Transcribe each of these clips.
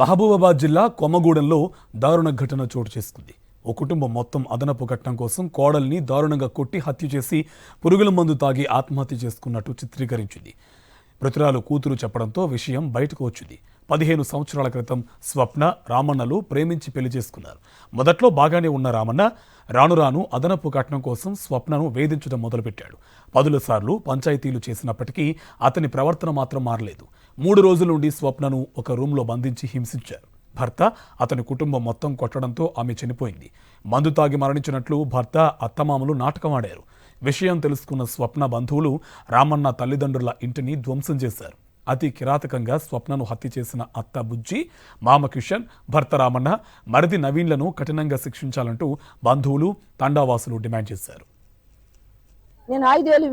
మహబూబాబాద్ జిల్లా కొమ్మగూడెంలో దారుణ ఘటన చోటు చేసుకుంది. ఓ కుటుంబం మొత్తం అదనపు కట్నం కోసం కోడల్ని దారుణంగా కొట్టి హత్య చేసి పురుగుల మందు తాగి ఆత్మహత్య చేసుకున్నట్టు చిత్రీకరించింది. మృతురాలు కూతురు చెప్పడంతో విషయం బయటకు వచ్చింది. 15 సంవత్సరాల క్రితం స్వప్న, రామన్నలు ప్రేమించి పెళ్లి చేసుకున్నారు. మొదట్లో బాగానే ఉన్న రామన్న రాను రాను అదనపు కట్నం కోసం స్వప్నను వేధించడం మొదలుపెట్టాడు. 10 సార్లు పంచాయతీలు చేసినప్పటికీ అతని ప్రవర్తన మాత్రం మారలేదు. 3 రోజుల నుండి స్వప్నను ఒక రూమ్లో బంధించి హింసించారు. భర్త, అతని కుటుంబం మొత్తం కొట్టడంతో ఆమె చనిపోయింది. మందు తాగి మరణించినట్లు భర్త, అత్తమామలు నాటకమాడారు. విషయం తెలుసుకున్న స్వప్న బంధువులు రామన్న తల్లిదండ్రుల ఇంటిని ధ్వంసం చేశారు. అతి కిరాతకంగా స్వప్నను హత్య చేసిన అత్త బుజ్జి, మామ కిషన్, భర్త రామన్న, మరిది నవీన్లను కఠినంగా శిక్షించాలంటూ బంధువులు, తండావాసులు డిమాండ్ చేశారు. నేను 5 ఏళ్ళు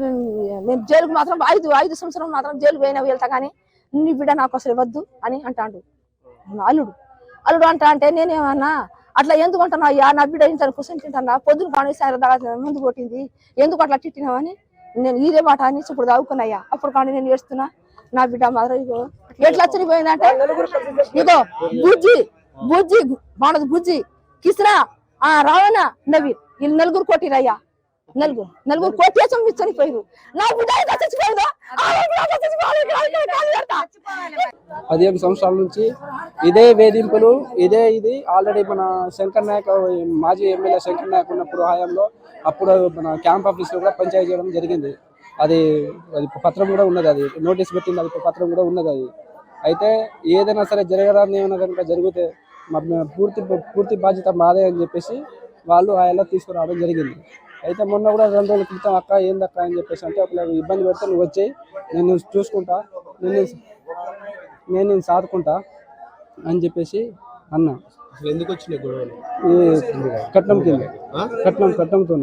నేను జైలుకు మాత్రం 5 సంవత్సరం మాత్రం జైలు పోయినా వెళ్తా కానీ నీ బిడ్డ నాకు అసలు వద్దు అని అంటాడు అల్లుడు. అంటా అంటే నేనేమన్నా అట్లా ఎందుకు అంటున్నా, అయ్యా నా బిడ్డ ఇంత కుసం తింటా, పొద్దున పాని సారి ముందు కొట్టింది, ఎందుకు అట్లా తిట్టినావని నేను ఇదే మాట అని ఇప్పుడు దావుకున్నాయ్యా. అప్పుడు కానీ నేను ఏడుస్తున్నా. నా బిడ్డ మాత్రం ఇగో ఎట్లా చనిపోయిందంటే ఇగో బుజ్జి బాణది బుజ్జి, కిస్రా, రావణ, నవీన్, వీళ్ళు 4 కొట్టిరయ్యా. 4 కొట్టేసి చనిపోయారు. నా బిడ్డ 15 సంవత్సరాల నుంచి ఇదే వేధింపులు, ఇది ఆల్రెడీ మన శంకర్ నాయక్, మాజీ ఎమ్మెల్యే శంకర్ నాయక్ ఉన్నప్పుడు హయాంలో అప్పుడు మన క్యాంప్ ఆఫీస్లో కూడా పంచాయతీ చేయడం జరిగింది. అది పత్రం కూడా ఉన్నది, అది నోటీస్ పెట్టింది, అది పత్రం కూడా ఉన్నది. అది అయితే ఏదైనా సరే జరగడానికి ఏమైనా కనుక జరిగితే పూర్తి బాధ్యత మాదే అని చెప్పేసి వాళ్ళు ఆయన తీసుకురావడం జరిగింది. అయితే మొన్న కూడా 2 రోజుల క్రితం అక్క ఏందక్క అని చెప్పేసి అంటే ఒకవేళ ఇబ్బంది పెడితే నువ్వు వచ్చేయి, నేను చూసుకుంటా, నేను సాదుకుంటా అని చెప్పేసి అన్నా. ఎందుకు వచ్చినాయి గొడవలు? కట్నం కింద కట్నంతో